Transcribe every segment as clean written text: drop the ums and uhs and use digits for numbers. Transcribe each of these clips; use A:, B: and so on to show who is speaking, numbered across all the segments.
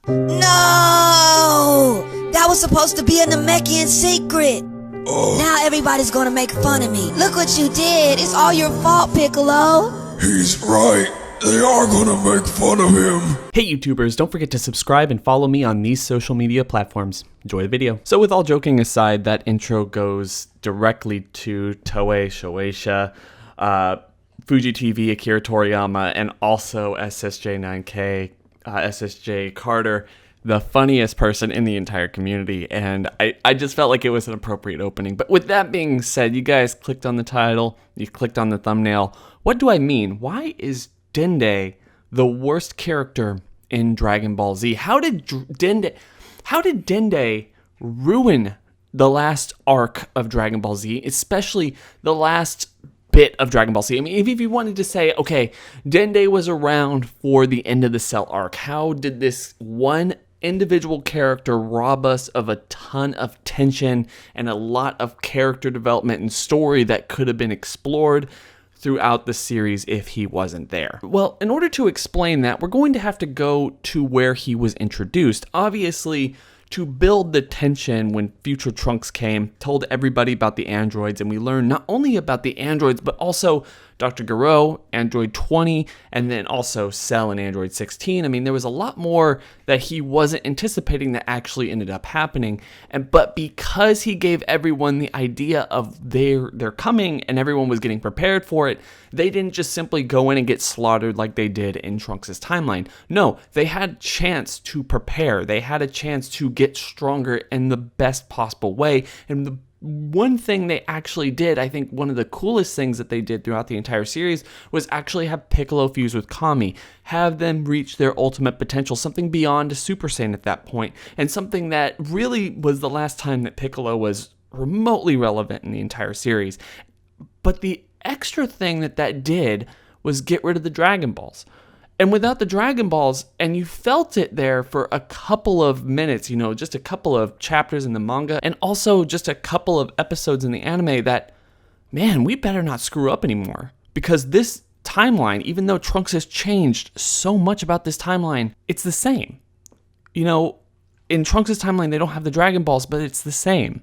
A: No! That was supposed to be a Namekian secret. Now everybody's gonna make fun of me. Look what you did. It's all your fault, Piccolo.
B: He's right. They are gonna make fun of him.
C: Hey YouTubers, don't forget to subscribe and follow me on these social media platforms. Enjoy the video. So with all joking aside, that intro goes directly to Toei Shueisha, Fuji TV, Akira Toriyama, and also SSJ9K, SSJ Carter, the funniest person in the entire community, and I just felt like it was an appropriate opening. But with that being said, you guys clicked on the title, you clicked on the thumbnail. What do I mean? Why is Dende the worst character in Dragon Ball Z? How did Dende ruin the last arc of Dragon Ball Z, especially the last bit of Dragon Ball Z? I mean, if you wanted to say, okay, Dende was around for the end of the Cell arc, how did this one individual character rob us of a ton of tension and a lot of character development and story that could have been explored throughout the series if he wasn't there? Well, in order to explain that, we're going to have to go to where he was introduced. Obviously, to build the tension when future Trunks came, told everybody about the androids, and we learned not only about the androids, but also Dr. Garo, Android 20, and then also Cell and Android 16. I mean, there was a lot more that he wasn't anticipating that actually ended up happening. But because he gave everyone the idea of they're coming and everyone was getting prepared for it, they didn't just simply go in and get slaughtered like they did in Trunks' timeline. No, they had a chance to prepare. They had a chance to get stronger in the best possible way. And the one thing they actually did, I think one of the coolest things that they did throughout the entire series, was actually have Piccolo fuse with Kami, have them reach their ultimate potential, something beyond a Super Saiyan at that point, and something that really was the last time that Piccolo was remotely relevant in the entire series. But the extra thing that did was get rid of the Dragon Balls. And without the Dragon Balls, and you felt it there for a couple of minutes, just a couple of chapters in the manga, and also just a couple of episodes in the anime, that, man, we better not screw up anymore. Because this timeline, even though Trunks has changed so much about this timeline, it's the same. In Trunks' timeline, they don't have the Dragon Balls, but it's the same.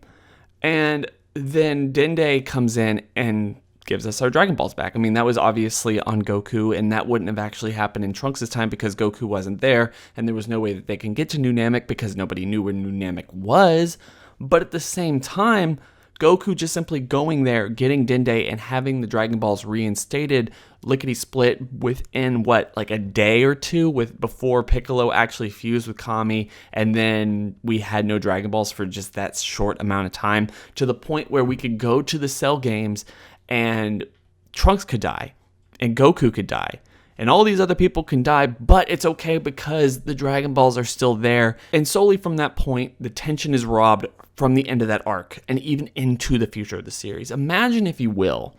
C: And then Dende comes in and gives us our Dragon Balls back. I mean, that was obviously on Goku, and that wouldn't have actually happened in Trunks' time because Goku wasn't there, and there was no way that they can get to New Namek because nobody knew where New Namek was. But at the same time, Goku just simply going there, getting Dende, and having the Dragon Balls reinstated lickety-split within, like a day or two before Piccolo actually fused with Kami, and then we had no Dragon Balls for just that short amount of time, to the point where we could go to the Cell games and Trunks could die, and Goku could die, and all these other people can die, but it's okay because the Dragon Balls are still there. And solely from that point, the tension is robbed from the end of that arc, and even into the future of the series. Imagine, if you will,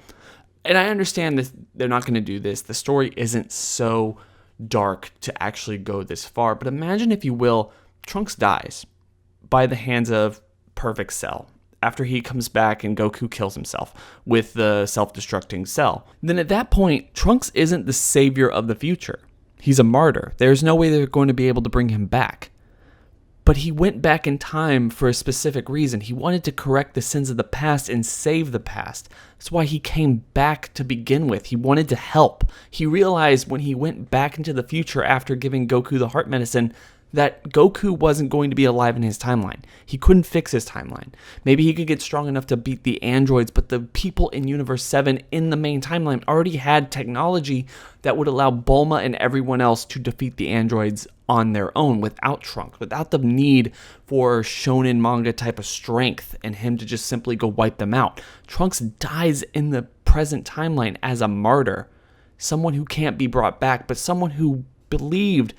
C: and I understand this, they're not going to do this, the story isn't so dark to actually go this far, but imagine, if you will, Trunks dies by the hands of Perfect Cell after he comes back and Goku kills himself with the self-destructing Cell. Then at that point, Trunks isn't the savior of the future. He's a martyr. There's no way they're going to be able to bring him back. But he went back in time for a specific reason. He wanted to correct the sins of the past and save the past. That's why he came back to begin with. He wanted to help. He realized when he went back into the future after giving Goku the heart medicine that Goku wasn't going to be alive in his timeline. He couldn't fix his timeline. Maybe he could get strong enough to beat the androids, but the people in Universe 7 in the main timeline already had technology that would allow Bulma and everyone else to defeat the androids on their own without Trunks, without the need for shonen manga type of strength and him to just simply go wipe them out. Trunks dies in the present timeline as a martyr, someone who can't be brought back, but someone who believed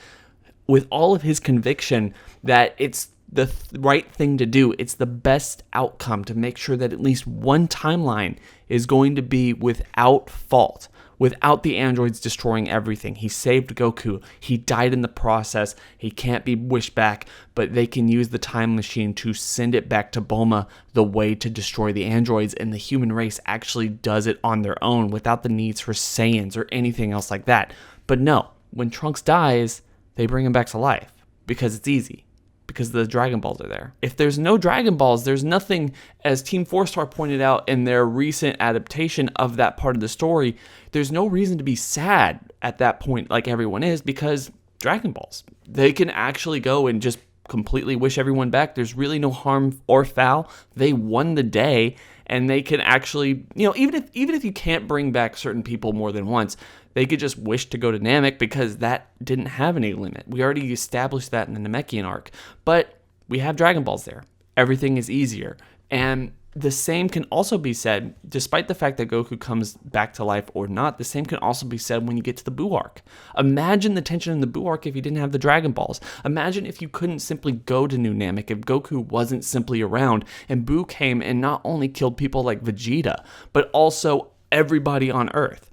C: with all of his conviction that it's the right thing to do. It's the best outcome to make sure that at least one timeline is going to be without fault, without the androids destroying everything. He saved Goku. He died in the process. He can't be wished back, but they can use the time machine to send it back to Bulma, the way to destroy the androids, and the human race actually does it on their own without the needs for Saiyans or anything else like that. But no, when Trunks dies, they bring him back to life. because it's easy. Because the Dragon Balls are there. If there's no Dragon Balls, there's nothing, as Team 4-Star pointed out in their recent adaptation of that part of the story, there's no reason to be sad at that point like everyone is, because Dragon Balls. They can actually go and just completely wish everyone back. There's really no harm or foul. They won the day, and they can actually, even if you can't bring back certain people more than once, they could just wish to go to Namek because that didn't have any limit. We already established that in the Namekian arc. But we have Dragon Balls there. Everything is easier. And the same can also be said, despite the fact that Goku comes back to life or not, the same can also be said when you get to the Buu arc. Imagine the tension in the Buu arc if you didn't have the Dragon Balls. Imagine if you couldn't simply go to New Namek, if Goku wasn't simply around, and Buu came and not only killed people like Vegeta, but also everybody on Earth.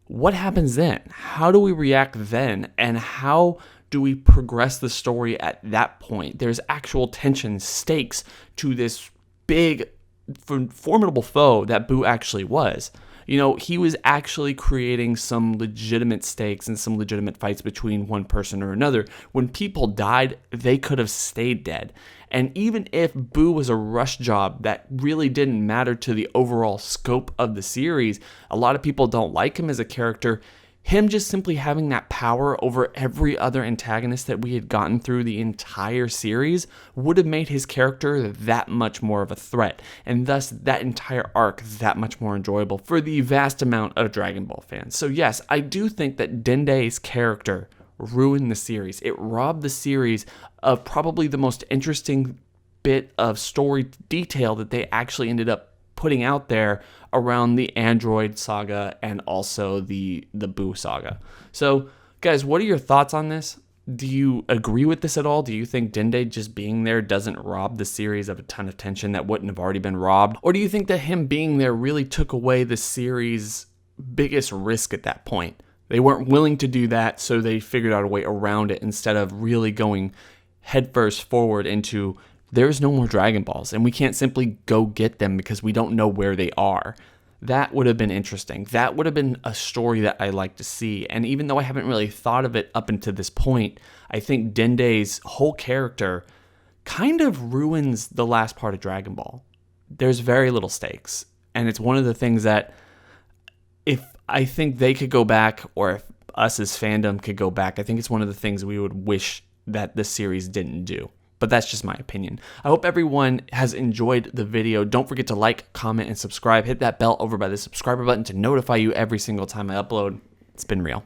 C: What happens then? How do we react then? And how do we progress the story at that point? There's actual tension, stakes to this big, formidable foe that Buu actually was. He was actually creating some legitimate stakes and some legitimate fights between one person or another. When people died, they could have stayed dead. And even if Buu was a rush job that really didn't matter to the overall scope of the series, a lot of people don't like him as a character. Him just simply having that power over every other antagonist that we had gotten through the entire series would have made his character that much more of a threat, and thus that entire arc that much more enjoyable for the vast amount of Dragon Ball fans. So yes, I do think that Dende's character ruined the series. It robbed the series of probably the most interesting bit of story detail that they actually ended up putting out there around the Android saga and also the Buu saga. So, guys, what are your thoughts on this? Do you agree with this at all? Do you think Dende just being there doesn't rob the series of a ton of tension that wouldn't have already been robbed? Or do you think that him being there really took away the series' biggest risk at that point? They weren't willing to do that, so they figured out a way around it instead of really going headfirst forward into there's no more Dragon Balls, and we can't simply go get them because we don't know where they are. That would have been interesting. That would have been a story that I like to see. And even though I haven't really thought of it up until this point, I think Dende's whole character kind of ruins the last part of Dragon Ball. There's very little stakes. And it's one of the things that if I think they could go back, or if us as fandom could go back, I think it's one of the things we would wish that the series didn't do. But that's just my opinion. I hope everyone has enjoyed the video. Don't forget to like, comment, and subscribe. Hit that bell over by the subscriber button to notify you every single time I upload. It's been real.